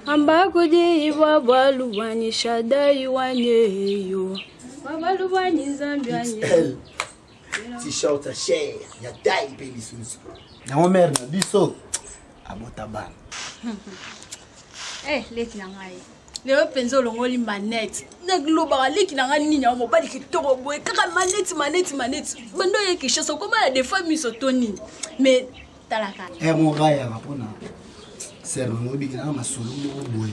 Ambakudi wabalu wani shadai wanyeyo. Wabalu wani zambiani. T-shirt cher, ya dai peli susu. Na mo merna biso. Abotabana. Leki na ngai. Leo penzo longoli manette. Na globa leki na ngai ninya mo bali kitoko boy. Kaka manette. Bando yeki shoso koma la des familles sotoni. Mais talaka. Mon gars rapona. C'est le big na masolo mo boy.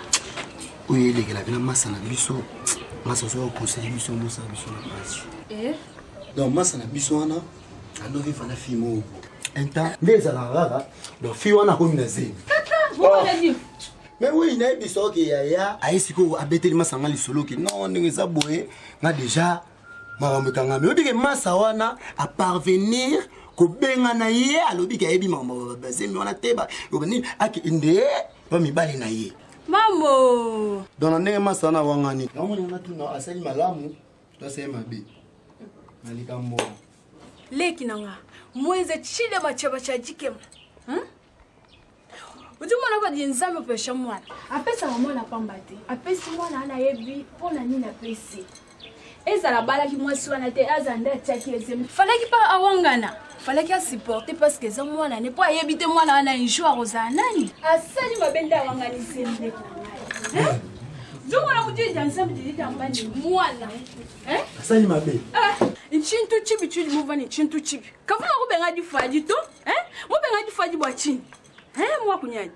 Oye leki la bina masana biso. Masa so conseil biso mo sa biso na basi. Donc masana biso wana anovi fana fimo. Enta les alarara. Donc fi wana ko minaze. Vous allez dire. Mais oui, il y a des choses qui yaya. Aïsiko a bêté le masanga li solo qui non n'engeza boé. Na déjà marambe kanga. Mais obi ke masawana à parvenir ko benga na ye alobi ke ebi mama baze mi wana teba. Yobani aki inde ba mi bali na ye. Mamo. Dans ndenge masana wangani. Na mona na tuna asali malamu to sema be. Malika mbo. Leki nanga. Mweze chile machaba cha jikema. Udumana kwa dinzame pesha mwana. Apesa mwana pambate. Apesi mwana ana yebi pona nini apesi. Eza la bala ki mwasi wana te azanda chaki ezem. Falaki pa awangana. Falaki supporter parce que za mwana ne pas yebite mwana ana un jour ozanani. Asali mabenda awangani sembe. Dumana mujije danzame dilita mbani mwana. Asali mabe. Nchintu chibi chuli muvani nchintu chibi. Kavuna kubenga difaji to? Mubenga difaji bwa chini. Moi kunyani.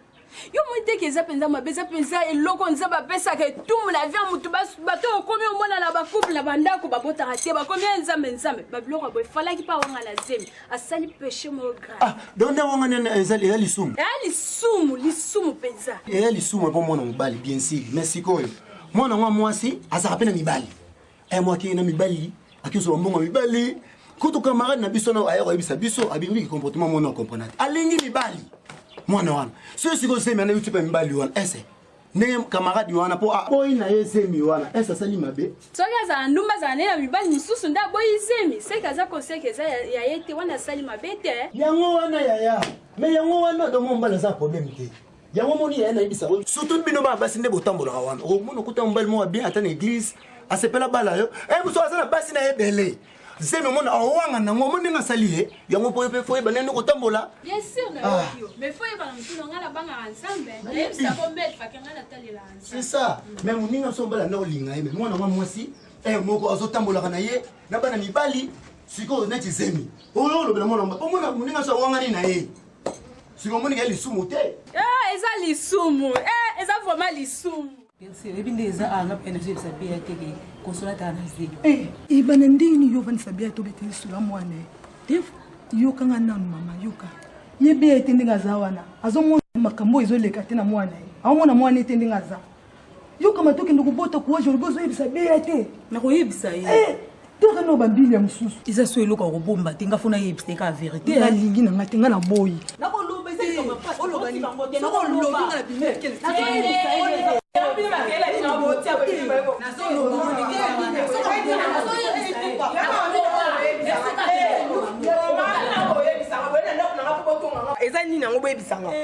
Yo mwite ke zapenza mabeza penza eloko nzaba pesa ke tumu la via mutu bato okomi omona na ba couple na bandako babota raté ba combien nzambe babiloko boy fala ki pa wanga la zemi asali péché mo grave. Donc wanga nene ezali lisumu. Lisumu penza. Lisumu pour mwana mobali bien sûr. Merci koyo. Mwana ngwa mwasi azaka pena mibali. Moi ki na mibali akiso mbongo mibali. Kuto camarade na biso na ayero ebisa biso abingi comportement mwana comprendre. Alingi mibali. Mwana wana ceux qui connaissent maintenant YouTube mbali wana ese ne camarade wana po boy na yesemi wana esa sali mabe soka za ndumba za nena mibali mususu nda boy yesemi seka za konseke za ya yete wana sali mabe te yango wana yaya mais yango wana do mbala za problème te yango moni yana ibisa surtout bino ba basi nde botambola wana o mono kutambola mo bien ata na église asepela bala yo muso azana basi na ebele Zemi mona awanga na ngomo ndinga saliye yango poye foye banene ko tambola. Bien sûr na yo. Mais foye ba mtu ngala banga ensemble. Et ça bombe fakanga na talela ensemble. C'est ça. Même ninga sombala na olinga yeme. Mwana ngwa mwasi moko azo tambola kana ye na bana mibali siko neti zemi. Olo lo bela mona mba. Mona ninga so wanga ni na ye. Siko moni ngali sumu te. Eza lisumu. Eza vraiment lisumu. Merci. Ebindeza anga pena je sabia tege consolata na zi. Ibana ndini yo van sabia to beti sula mwana. Def yo kanga nanu mama yoka. Yebe etendinga zawana. Azomo makambo izoleka tena mwana. Awomona mwana etendinga za. Yo kama toke ndukubota kuwa jolgozo yebisabia te. Na ko yebisa ye. Toka no bambili ya mususu. Isa so eloka ko bomba tenga fona yebisa ka vérité. Ya lingi na ngatenga na boyi. Na ko loba isa ko mapa. O loba ni. So ko loba na bimel kele.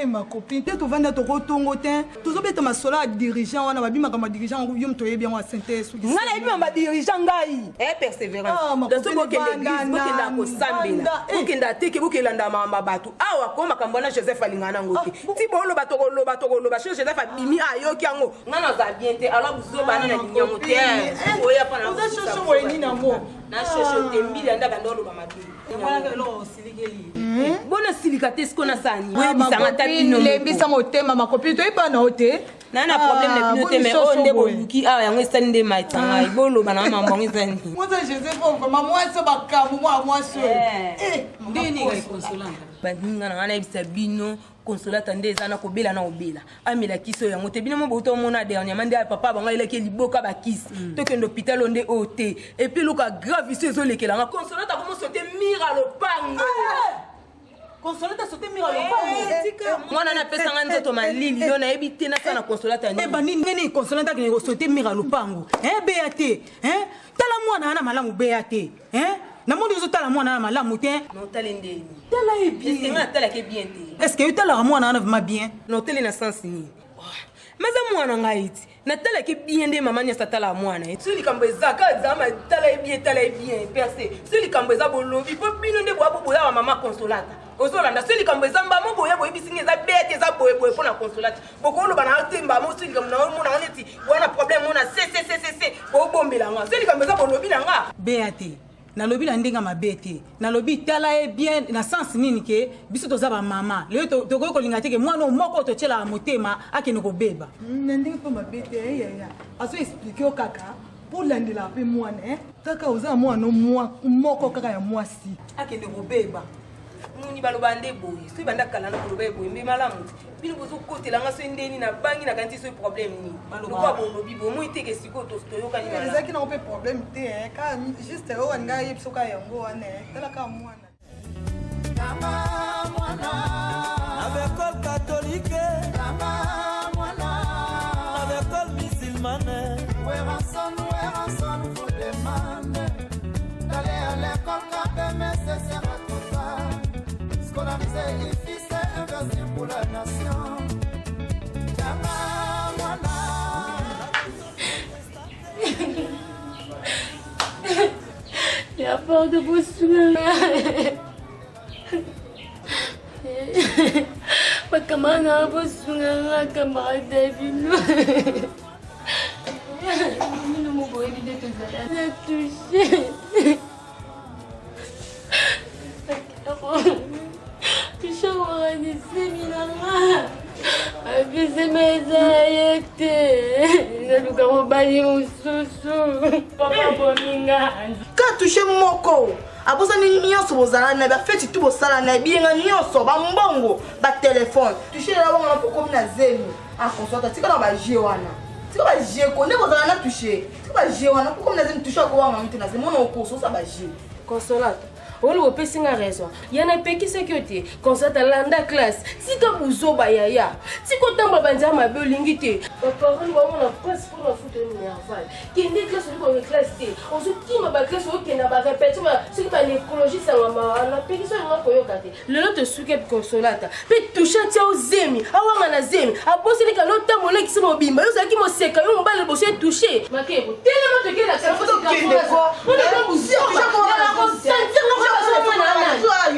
Ma copine, tu vas dans ton tongo ten. Tu vas mettre ma sola dirigeant, on a bien ma dirigeant, on yom toye bien wa synthèse. On a bien ma dirigeant ngai. Persévérance. Dans ce moment que l'église, bokenda ko sambela. Bokenda teke bokelanda mama batu. Awa ko makambona Joseph alingana ngote. Ti bolo batoko loba Joseph abimi ayoki yango. Ngana za bien te alors buzo bana na nyongo te. Oya pa na. Vous êtes chaud pour ni na mo. Na chocho te mbili andaka ndolo ba matu. Voilà que lo siligeli. Bona silikate ce qu'on a sani. Oui, bisanga tapino. Les bisanga otema ma copine to ipa na ote. Na problème na bino te mais on nde boluki awa yango esani nde maitanga ibolo bana mama ngizani. Moi ça Joseph vraiment moi ça bakamu moi seul. Ndeni ngai consolante. Baninga na ngana ebisa bino consolata nde ezana ko bela na obela. Amela kiso yango te bino mo boto mona dernièrement nde papa banga eleki liboka ba kisi. To kendo hôpital onde ote et puis luka grave iso ezolekela nga consolata comment sauter mira lo pango. Consolata sauter mira lo pango. Mwana na pesa nga nzoto malili yo na ebite na sana consolata ni. Bani ngeni consolata ke sauter mira lo pango. Beate, tala mwana ana malamu beate, na mondo ozotala mwana na malamu te non tala ndeni tala ye est-ce que bien nga tala ke bien te est-ce que utalaka mwana na vraiment bien non tele na sens nini maza mwana ngai ti na tala ke bien nde mama nyasa tala mwana so likambo ezaka zama tala ye bien percé so likambo eza bolobi po bino nde boya wa mama Consolata ozolanda so likambo eza mbamo boya boyebisingi eza bete eza boye mpo na Consolata bokoloba na te mbamo so likambo na mona neti wana problème mona se bobombela nga so likambo eza bolobi na nga beate nalobi na ndenga mabe te nalobi tala ye bien na sens nini ke biso toza bamama lelo tokoki kolinga te ke mwana moko totyelaka motema akende kobeba na ndenge mpo mabe te yaya azo explike o kaka mpo landela mpe mwana kaka oza mwana moko kaka ya mwasi akende kobeba nuni baloba nde boye so banda kala na koloba boye mbe malamu bino bozokotela nga so ndeni na bangi na kanti so problème ni lokwa bolobi bomo iteke siko toyokani wana ezalaki nango mpe problème te ka juste oyo alinga yebiso ka yango wana talaka mwana avec école catholique avec école musulmane where on son faut demander d'aller à l'école quand même c'est sera total scolariser les fils et investir pour la nation Il y a peur de vous sourire. Ma camarade a vous sourire, ma camarade David. Nous m'avons évité tout ça. J'ai touché. Touché au des séminaires. Abise mezayete. Naluka mobali mususu. Papa bominga. Ka touché moko. Abosani nyonso bozala na ba feti tu bosala na bienga nyonso ba mbongo ba téléphone. Touché la wana po comme na zemi. Ah Consolata tika na ba jé wana. Tika ba jé ko ne bozala na touché. Tika ba jé wana po comme na zemi touché ko wana mtu na zemi mona okoso sa ba jé. Consolata. On le repère singa raison. Il y en a peu qui sécurité. Consolata landa classe. Si tu buzo ba yaya. Si ko tamba banza ma belingité. Papa on va on a presque pour la foutre nerveux. Qui est classe on est classe T. On se qui ma ba classe qui na ba répéter ce qui ba l'écologie ça ma na peu qui ça na ko yokate. Le lot souke Consolata. Pe toucher tia ozemi. Awa na zemi. Abosi ni kalo tambo le qui se mobimba. Yo za ki mo seka yo mo ba le bosé toucher. Makebo. Tellement te que la photo qui est quoi. On est comme vous.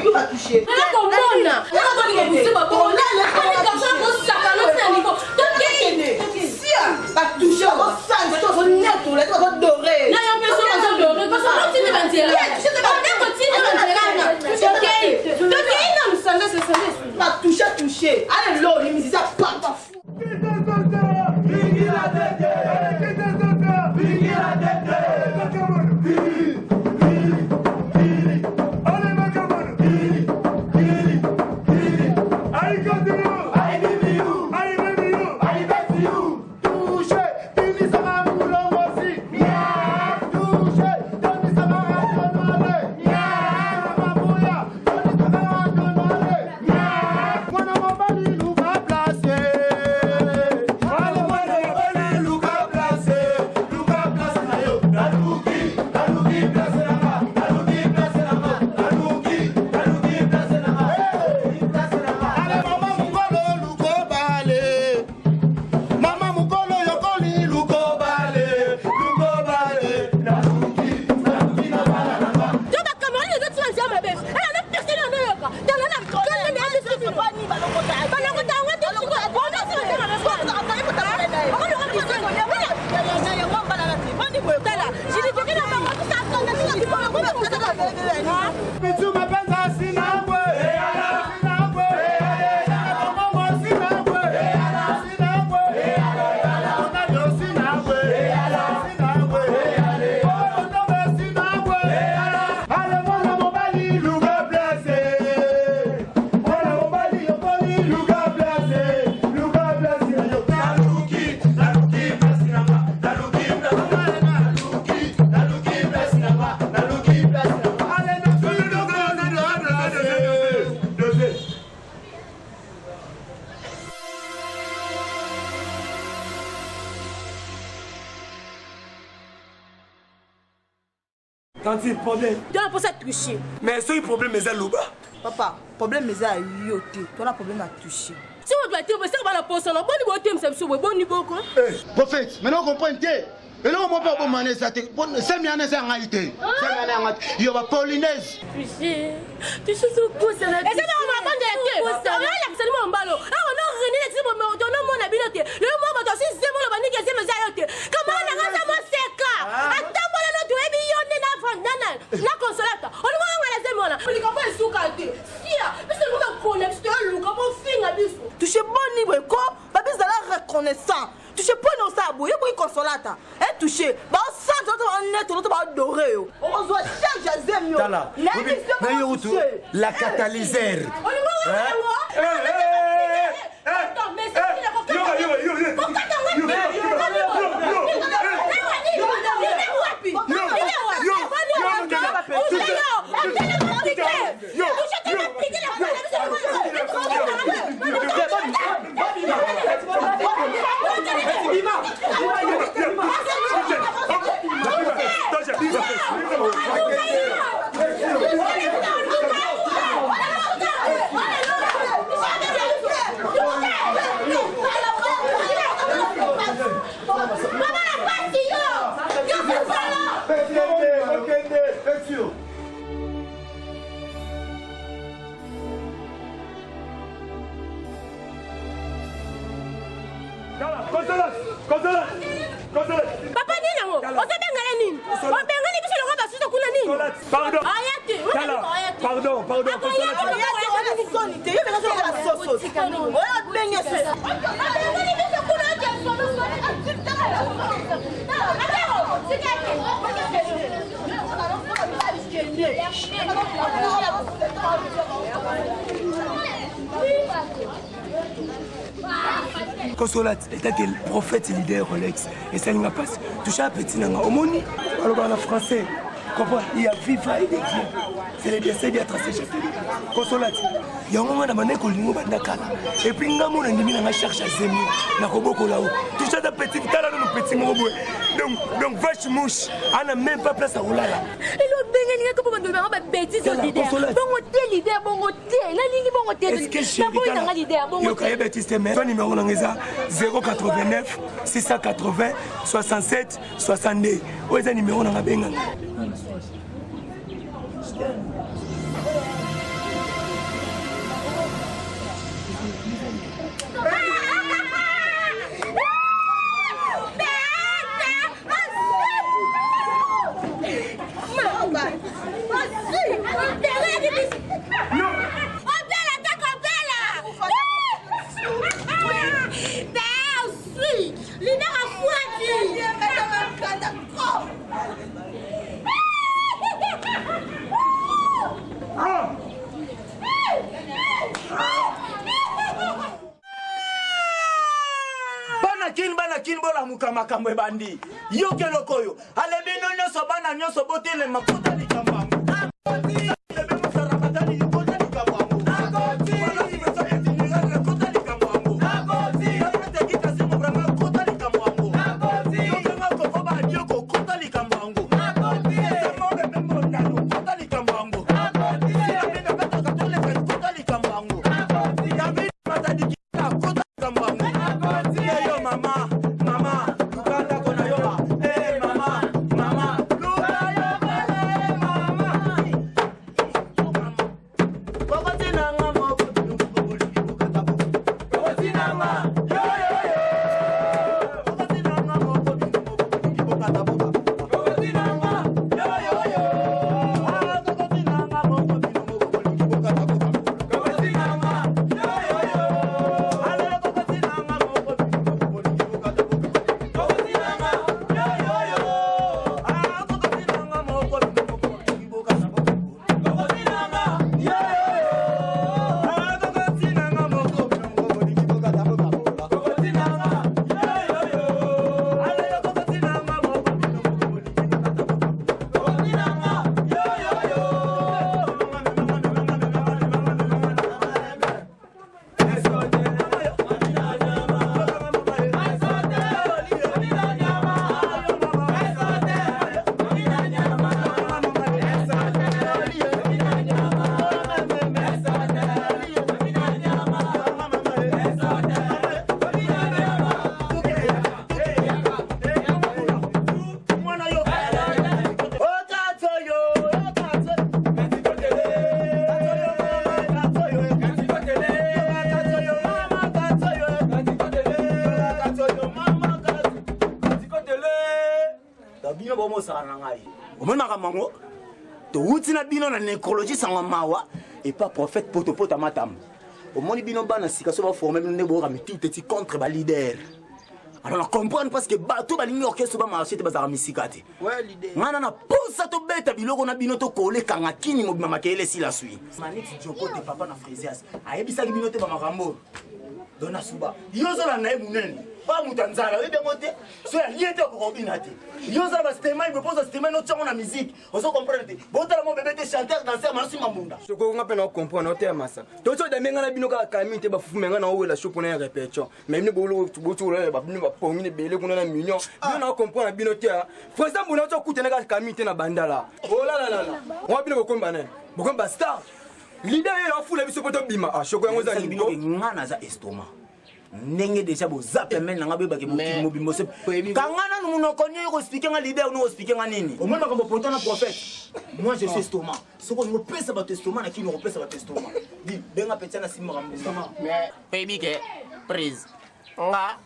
You va toucher. Toucher. Allez, l'eau, les musiciens, pas fou. Tanti, problème. Tu as pensé à toucher. Mais ce problème, c'est là-bas. Papa, problème est à yoté. Tu as un problème à toucher. Si on doit dire, c'est pas la poste, on a bon niveau thème, c'est bon niveau quoi. Prophète, maintenant on comprend. Et là, on ne peut pas maner ça. C'est bien, c'est en réalité. Il y a Polonaise. Toucher ce coup, c'est la. Et c'est dans ma bande de thé. On a absolument un ballon. Ah, on a rené les types, mais on a mon habileté. Le moment où c'est mon bani qui est mes ayoté. Comment on a ça, mon séca. Attends, moi, là, tu es bien, on est là, la consolata. On va voir les émois là. On est comme un soukate. Si, mais c'est le monde qu'on aime, c'est le comme on finit à bisou. Toucher bon niveau, quoi? Babi, c'est la reconnaissance. Toucher pas dans sa bouille, il y a consolata. Hein, toucher. Bah, ça, tu vas net, tu vas doré. On doit changer les émois. Tala. La catalyseur. On y va, attends, mais c'est qui la Papa Nino, on s'est bengalé. On bengalé, puis le roi va se couler Nino. Pardon. Pardon. Consolate, état que le prophète leader Rolex et ça n'a pas touché un petit nanga au moni. Alors en français, comprends, il y a vivre et Dieu. C'est le décès de tracé chef. Consolate, il y a un moment dans mon école niveau bandakala. Et puis ngamo na ndimi na cherche à zemi na koboko là-haut. Touché un petit tala dans le petit ngobo. Donc vache mouche, on n'a même pas place à rouler là. Est-ce que chérie, ton numéro 089 680 67 62. Où est le numéro dans la benga? Banakin bola mukamakambo ebandi yo kelokoyo ale bino nyonso bana nyonso botele makuta likambango bino bomo sala ngai omona kamango to wuti na bino na nécrologie sangwa mawa et pas prophète potopota matam omoni bino bana sika so ba former bino ne bo ka mititi contre ba leader. Alors on comprend parce que bato balingi orchestre ba marché te bazara misikate. Ouais leader. Ngana na posa to beta biloko na bino to kole kanga kini mo bima makele si la suite. Maniti joko te papa na Frésias. Ayebisa ki bino te ba makambo. Dona suba. Yozo la nae munene. Ba mutanzala ebe ngote. So ya liete ko kombinate. Yozo ba stema me pose stema no tchongo na musique. Oso comprendre te. Bota mo bébé te chanteur danser marsi mamunda. Soko nga pe na comprendre o te masa. To so da menga na bino ka kami te ba fufu menga na o la shopo na répétition. Mais ne bolo botu la ba bino ba pongi ne bele kuna na mignon. Bino na comprendre bino te. For example na to kutena ka kami te na bandala. Oh la la la la. Wa bino ko komba ne. Bo komba star. Leader ya fula biso poto bima. Ah shoko yango za bino ngana za estomac. Nenge déjà bo zappe men nga be ba ke mo bimo se. Kangana no no konye ko speaker nga leader no speaker nga nini. O mona ko poto na prophète. Moi je suis estomac. Soko no pesa ba estomac na kino pesa ba estomac. Di benga petsa na simma ngamba. Mais baby ke prise. Nga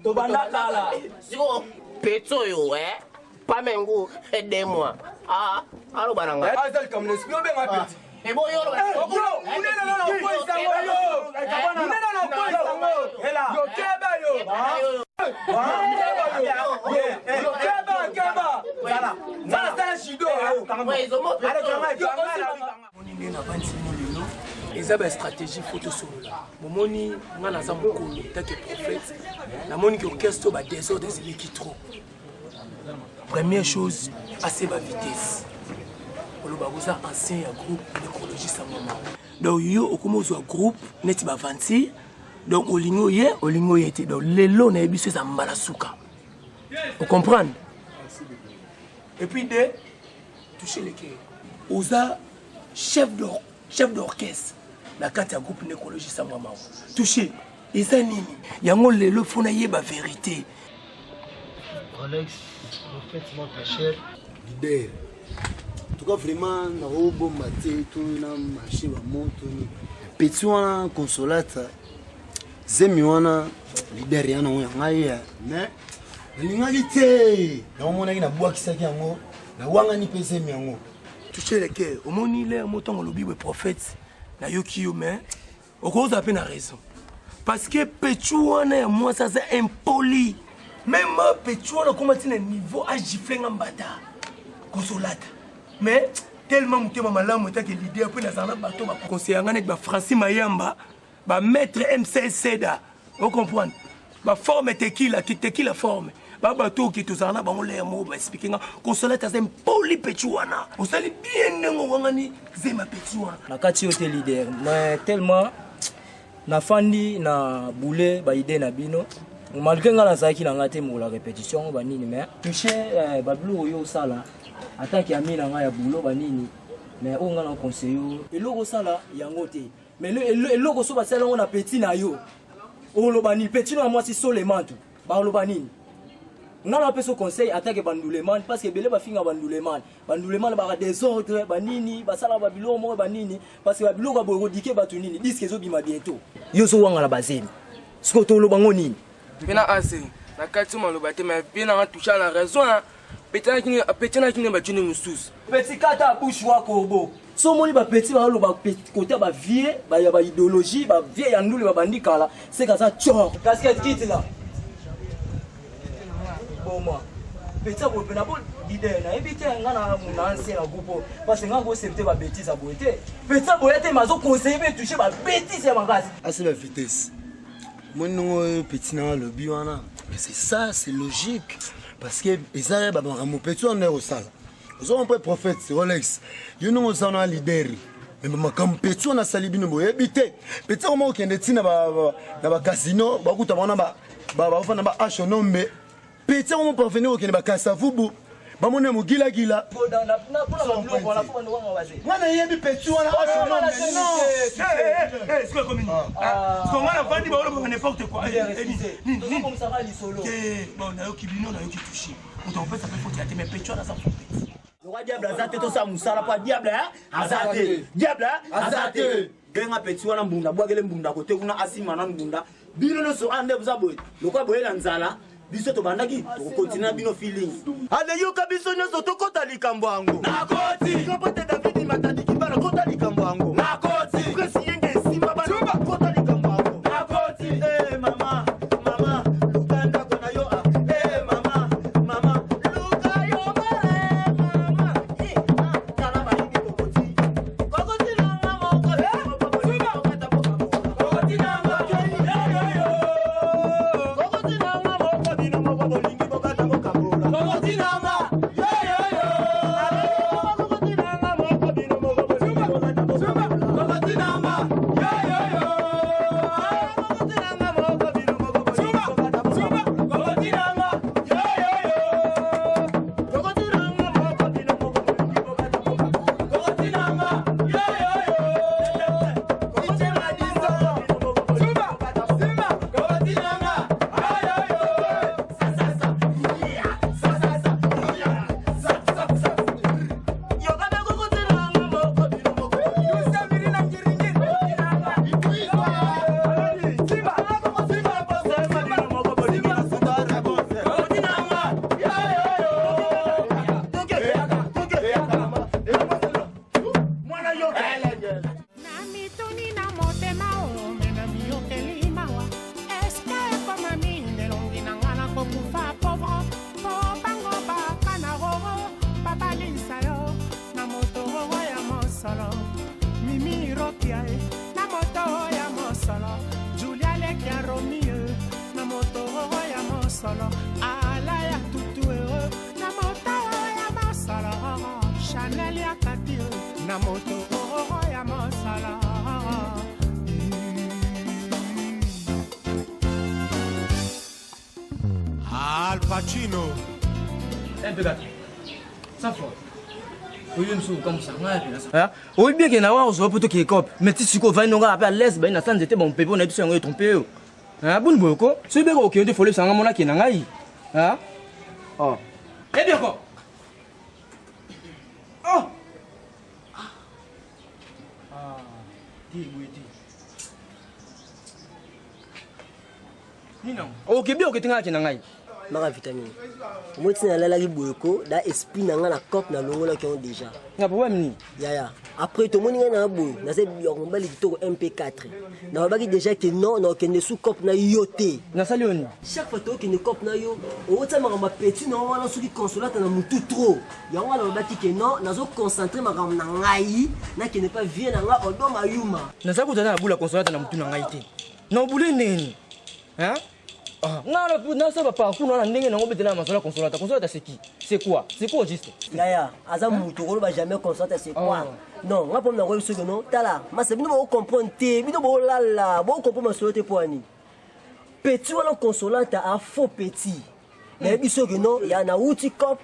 to banda kala. Siko petso yo pas mengo aidez-moi. Ah, allo bananga. Azal comme le spio benga petit. Et bon yo. Eza ba stratégie photo solo là. Momoni nga na za mokolo take prophète. Na moni ki orchestre ba désordre des qui trop. Première chose, assez ba vitesse. Oloba boza ancien ya groupe d'écologie sa maman. Donc yo okomozo groupe neti ba 26. Donc olingo yete. Donc lelo na ebiso za mbala suka. Vous comprenez? Et puis de toucher les cœurs. Oza chef d'orchestre. La carte ya groupe d'écologie sa maman. Toucher. Eza nini? Yango lelo fona yeba vérité. Alex, en fait, mon cher leader. En tout cas, vraiment, na robo maté, tout na marché ba moto ni. Petit wana consolata. Zemi wana leader yana ngaya. Mais ningaki te. Na mona na bwakisa ki yango. Na wanga ni pese mi yango. Toucher les cœurs. Au moni le motongo lobi we prophète. Na yoki yo mais. Okoza pe na raison. Parce que petit wana moi ça c'est impoli. Même petit wana comment tu niveau à gifler ngambata. Consolata. Mais tellement mutema malamu eta que leader pe na zana bato ba conseiller ngane ba Francis Mayamba ba maître MCS Seda. Vous comprenez? Ba forme tequila qui tequila forme. Ba bato qui to zana ba ngole mo ba speaking consolata c'est impoli petit wana. On sali bien ngo ngani zema petit wana. Na kati yote leader mais tellement na fandi na boule ba idée na bino malgré nga na zaki na ngate mo la répétition ba nini mais toucher ba blue yo sala attaque ami na nga ya boulot ba nini mais o nga na conseiller eloko sala yango te mais eloko so ba sala na petit na yo o lo ba ni petit na moi si solement tout ba lo ba nini nga na peso conseil attaque bandouleman parce que belé ba finga bandouleman ba désordre ba nini ba sala ba bilo mo ba nini parce que ba bilo ba borodike ba tunini disque zo bima bientôt yo so wanga la bazemi siko to lo bango nini Pena assez. Na kati maloba te mais bien na toucher la raison. Petit na kini ba tuni mususu. Petit kata bouche wa kobo. So moni ba petit ba lo ba petit côté ba vie ba ya ba idéologie ba vie ya ndule ba bandikala c'est comme ça tchor. Casquette quitte là. Bon moi. Petit ba pena bon leader na ebite ngana na ancien na groupe parce que ngako septe ba bêtise a boité. Petit boyete mazo conseiller toucher ba bêtise ya mangasi. Assez la vitesse. Moi non petit na le biwana. Mais c'est ça, c'est logique parce que ça ba mon petit on est au salle. Nous sommes pas prophète, c'est Rolex. You know on a leader. Mais ma comme petit on a sali bino boye bité. Petit on qui est na ba casino, ba kuta bana ba fana ba achonombe. Petit on pas venir qui na ba kasavubu. Ba mona mugila gila. Wana yebi petit wana achonombe. C'est quoi comme on a vendu ba n'importe quoi. Ni comme ça va li solo. Bon na yo kibino na yo ki toucher. On en fait ça peut faut mais petit wana ça faut. Le roi diable azate to sa musala pa diable azate. Diable azate. Benga petit wana mbunda bwagele mbunda kote kuna asima na mbunda. Bino no so ande buza boy. Lokwa boyela nzala. biso tobandaki tokokontinue na bino feeling ale yoka biso nyonso tokota likambo yango nakoti kapote David matandiki bana kota likambo yango nakoti presi yenge esimba bana kota likambo yango nakoti mama lukanda kona yo mama luka yo mama kala balingi kokoti kokoti na mama kokoti na mama Al Pacino. Pegato. Sans faute. Oui, comme ça. Oui, bien qu'il y a un peu de cop. Mais si tu vas nous rappeler à l'aise, ben, ça n'était bon pépé, on a pu s'en tromper. Hein, bon, beaucoup. C'est bien ok, il faut le sang à mon qui n'a hein? Oh. Eh bien, quoi? Oh! Ah, dis, oui, dis. Ok, bien, ok, tu n'as maka vitamine moi tina lalaki boyeko da esprit nanga na cop na longola ki on déjà na problème ni ya après to moni na boy na se bioko mbali kitoko MP4 na babaki déjà que non na okende sous cop na yoté na salioni chaque fois to okende cop na yo o tsa maka petit na wana soki consolate na mutu trop yango na babaki que non nazo concentrer maka na ngai na que ne pas vie na nga odo mayuma na sa kutana na bula consolate na mutu na ngai te na bule neni hein. Non, ça va pas. On a un consolata. Consolata, c'est qui? C'est quoi? C'est quoi juste? Yaya, Azamoutouro va jamais consolata, c'est quoi? Non, on va prendre un second nom. Tala, mais c'est bien de comprendre. Bien de là, bon comprendre ma solité pour Annie. Petit ou la consolata a faux petit. Mais bien sûr que non, il y a un outil cop.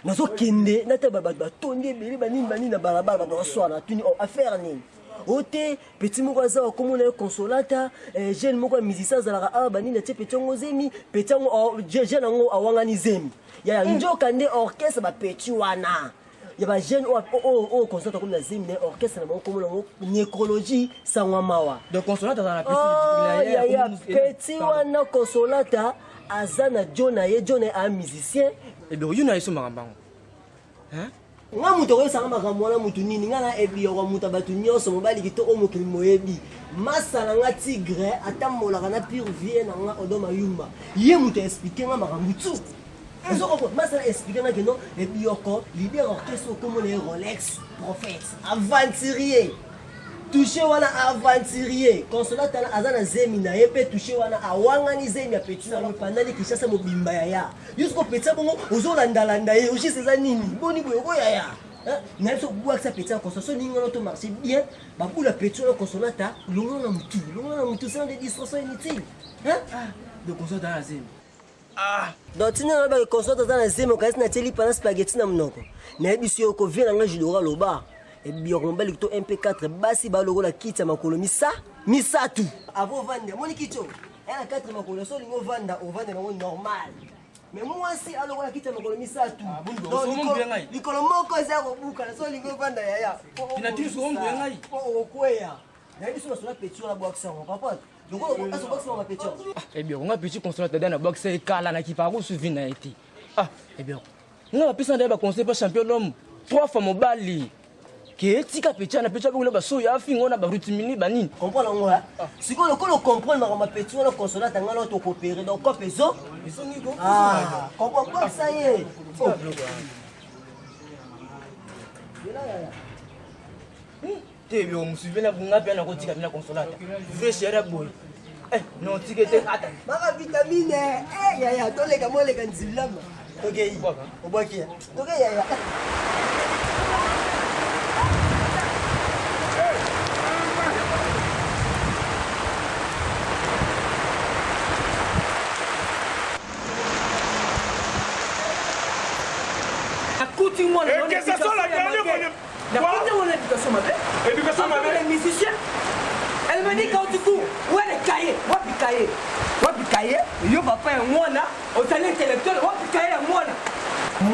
Nous sommes kinde, nous sommes tondé, bani na balabala, nous sommes affaire ni. Ote petit mukaza comme on consolata jeune moko musicien zalaka a bani na tie petit ngozemi petit jeune ngo awangani zemi ya njoka nde orchestre ba petit wana ya ba jeune o consolata comme na zemi na orchestre na comme ngo nécrologie sangwa mawa donc consolata dans la petite ya petit wana consolata azana jona ye jona a musicien et bien yuna iso makambango hein nga muto ko sanga makambo na mutu nini nga na ebi yo muta batu nyonso mobali kitoko mokili moyebi masala nga tigre atambola kana pire vie na nga odoma yumba ye muto expliquer nga makambo tu ezo ko masala expliquer nga que non ebi yoko leader orchestre comme les Rolex prophète aventurier touché wana aventurier consolata na azana zemi na yepe touché wana awangani zemi ya petit na pandani kishasa mobimba ya yusko petit bongo ozolandalanda ye oshi seza nini boni boyo ya na so bua que ça petit consolation ninga no to marcher bien ba pour la petit na consolata longo na mutu sans des distractions inutiles de consolata na zemi donc tina ba consolata na zemi kasi na teli pana spaghetti na mnoko na bisio ko vient nga jidora loba et bien on va to MP4 basi ba logo la kitsa makolo misa tout avant vendre moni kitso elle a 4 makolo so lingo vanda o vanda no normal mais moi si alors la kitsa makolo misa tout likolo moko za ko buka so lingo vanda ya ina tiso on ngai o kweya na biso so la petit la boaxa on papa Eh bien, on a petit consommateur dans la boxe et Kala na qui parle sur vina été. Ah, eh bien, on a pu s'en aller conseiller pas champion d'homme 3 fois mon bali. Que tika petit na petit ba so ya fi ngona ba rutimini banini. Comprendre moi. Si ko le comprendre ma petit on consommateur ngala to coopérer donc ko peso. Ah, comprends pas ça y est. Te bien, on suivait la bunga bien na kotika bina consolata. Vrai cher boy. Eh, non tikete ata. Maka vitamine. Eh ya to le kamo le kanzilama. OK. O boki. OK ya. Et que ça soit la dernière fois. Éducation ma mère. Musicien. Elle me dit quand tu cours, où est le cahier? Wapi cahier? Yo papa et moi na, au talent intellectuel, wapi cahier moi na.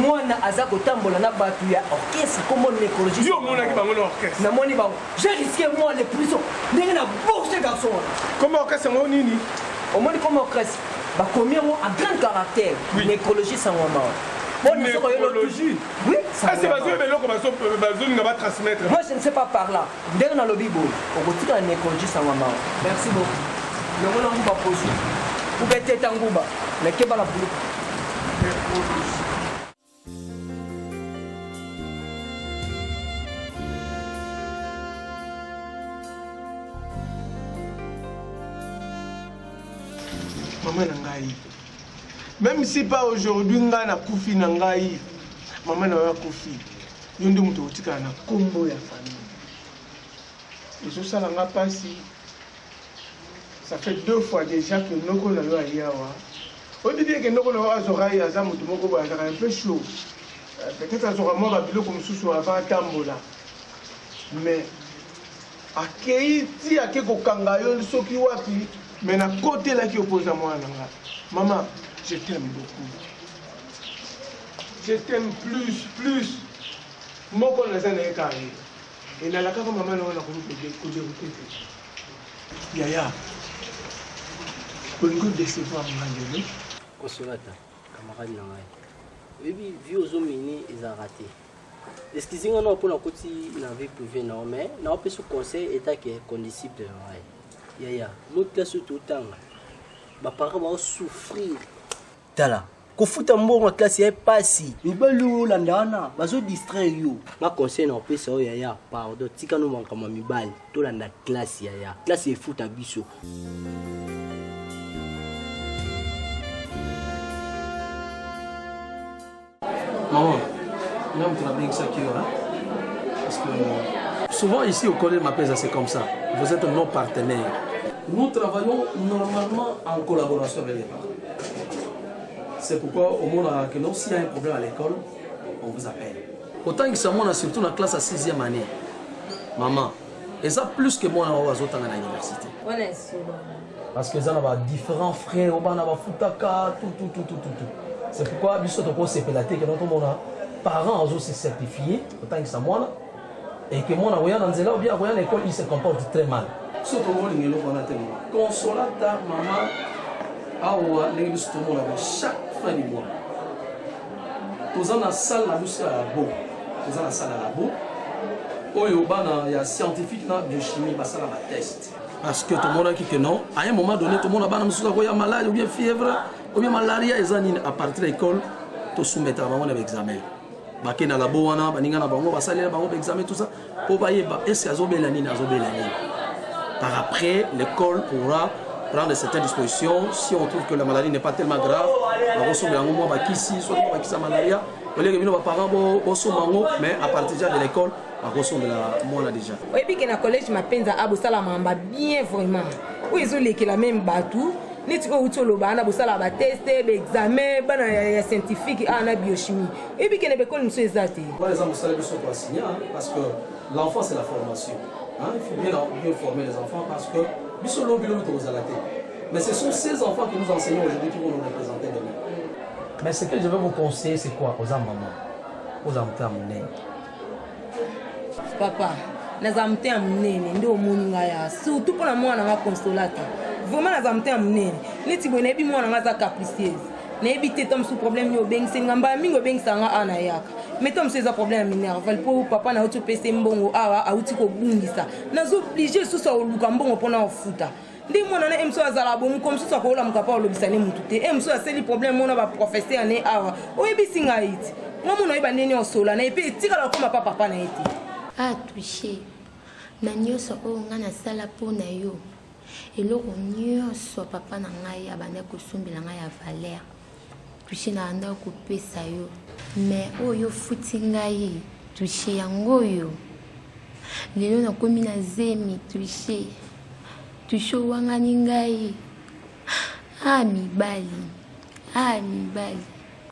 Moi na azako tambola na batu ya orchestre comme l'écologie. Yo mon aki bango l'orchestre. Na moni bango. J'ai risqué moi les prisons. Ndenge na bourse garçon. Comment orchestre mo nini? Au moins comme orchestre. Ba combien moi en grand caractère. L'écologie sans moi. L'écologie. Oui, ça c'est parce que transmettre. Moi je ne sais pas par là. Dès dans le bibo, on retire une écologie sans maman. Merci beaucoup. Le monde on va poser. Vous mettez tanguba, mais que va la boule. Maman nangai. Même si pas aujourd'hui nga na kufi na ngai, maman na wa kufi. Yondi muto utika na kombo ya famille. Et ça ça nga pasi. Ça fait 2 fois déjà que noko na yo ayawa. On dit que noko na wa zorai aza muto moko ba za un peu chaud. Peut-être azora mo ba bilo comme susu avant tambola. Mais akeiti akeko kanga yo soki wapi, mais na côté là qui oppose à moi nanga. Maman, je t'aime beaucoup. Je t'aime plus. Mon qu'on a un carré. Et dans la cave, maman, on a connu Yaya, pour nous décevoir, maman, Consolata, camarade Nangai. Oui, vu aux hommes, ils ont raté. Excusez-moi pour la côté, n'avait privé, non, mais n'a pas ce conseil état qui est condisciple. Yaya, mon classe tout le temps. Mes parents vont souffrir. Tala, kofuta mbongo na classe ya pasi. Mibali landana, bazo distraire yo. Na conseil na pesa o yaya, pardon, tika no manka ma mibali, to landa classe yaya. Classe e futa biso. Maman, même tu as bien que ça qui parce que souvent ici au collège m'appelle c'est comme ça. Vous êtes nos partenaires. Nous travaillons normalement en collaboration avec les parents. C'est pourquoi au monde que s'il y a un problème à l'école, on vous appelle. Autant que ça, moi, surtout dans la classe à 6e année. Maman, et ça plus que moi, on va à l'université. Parce que ça, on a différents frères, on a foutaka, tout. C'est pourquoi, bisous, on s'est pélaté que notre monde, parents ont aussi certifié, autant que ça, moi, et que moi, on a bien à l'école, il se comporte très mal. Surtout moi, on a tellement. Consolata, maman, awa, les bisous, tout le monde, chaque fin du mois. Tous en la salle, la douce à la boue. Tous en la salle à la boue. Il y a scientifique, biochimie, il y a test. Parce que tout le monde a dit que non. À un moment donné, tout le monde a malade, ou bien fièvre, ou bien malaria, à partir de l'école, tout soumettre à l'examen. Baki na labo wana baninga na bango basalela bango examen tout ça pour bailler est-ce que azobelani par après l'école pourra prendre certaines dispositions si on trouve que la maladie n'est pas tellement grave on ressemble à un moment bakisi soit bakisa malaria on les bino parents bo somango mais à partir de l'école on ressemble à moi là déjà et puis que na collège mapenza abo sala mamba bien vraiment où ils ont les la même batou ni tu ko utolo bana bosala ba tester ba examen bana ya scientifique na biochimie et puis que na école monsieur ezate par exemple ça le soit signer parce que l'enfant c'est la formation il faut bien former les enfants parce que bisolo bilo to zalate mais ce sont ces enfants que nous enseignons aujourd'hui qui vont nous représenter demain. Mais ce que je vais vous conseiller c'est quoi aux mamans aux enfants munene papa les enfants munene ndio muninga ya surtout pour la mwana wa Consolata vraiment naza mte munene neti boye nayebi mwana nga za capricieuse nayebi te tom sous problème yo bengisi ngamba mingi obengisa nga ana yaka mais tom c'est un problème minerval pour papa na auto pese mbongo awa auti ko bungisa nazo obligé susa oluka mbongo pona ofuta ndi mwana na emso azala bomu comme susa ko ola mukapa olobisane mutu te emso aseli problème mona ba professeur ne awa oyebi singa iti mwana oyeba ndeni osola na epe tikala koma papa na ete ah touché na nyonso oyo nga nasala mpo na yo eloko nyonso papa na ngai abanda kosumbela ngai ya valeur touché na anda kopesa yo mais oyo futi ngai touché yango oyo lelo nakomi na zemi touché wangani ngai mibali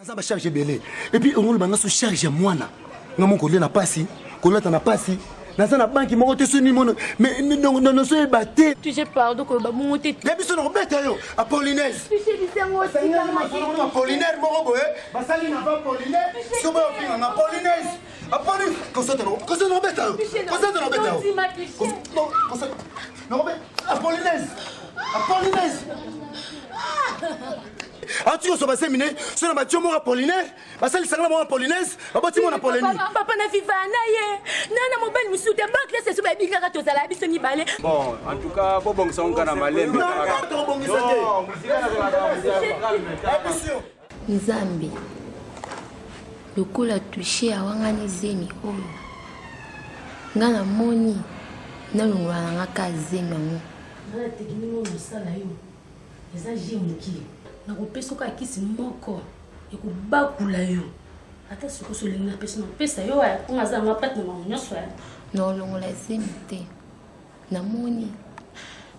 aza bacharge ebele epuis ongolo banga so charge mwana nga moko kolia na pasi kolata na pasi naza na banki moko te soni mono mais noso yeba te touché pardon koyeba bongo te ya biso na kobeta yo apollinaise apollinaire moko boye basali na ba apollinaire so bayopinga na apollinaise kosata na kobeta yo kosata na kobeta yo apollinaise ati oso basemine so na batio moko apollinaire basalisanga moko apollinaise baboti mona poleni papa na viva na ye nana mobali mosusu te baklase so babingaka tozala biso mibale bon en tout cas bobongisa ngo na malembe nzambe lokola touché awangani zemi oyo nga namoni nalongola na nga ka zemi yango ngana tekiningo mosala yo eza je mokie nakopesa oka kisi moko ekobakula yo ata soki osolingi napesa yo mponga aza na mapate na bango nyonso ya nolongola zemi te namoni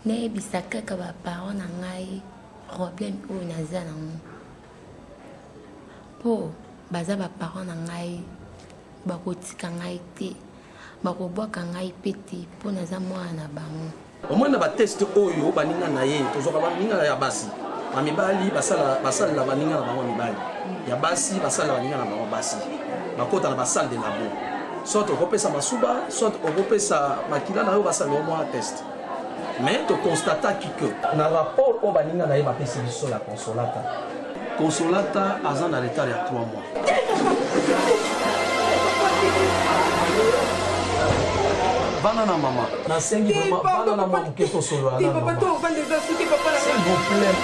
nayebisa kaka baparent na ngai problème oyo naza nango mpo baza baparent na ngai bakotika ngai te bakobwaka ngai pe te mpo naza mwana na bango omoi na bateste oyo baninga na ye tozwaka baninga ya basi bamibali basalela baninga na bango mibali ya basi basalela baninga na bango basi bakota na basale de labo soit okopesa masuba soit okopesa makila na yo basalela omoi test mais toconstataki ke na rapport oyo baninga na ye bapesi biso la consolata aza na retard ya 3 mois bana na mama nasengi vraiment bana na mama ke tosolola na mama s'il vous plaît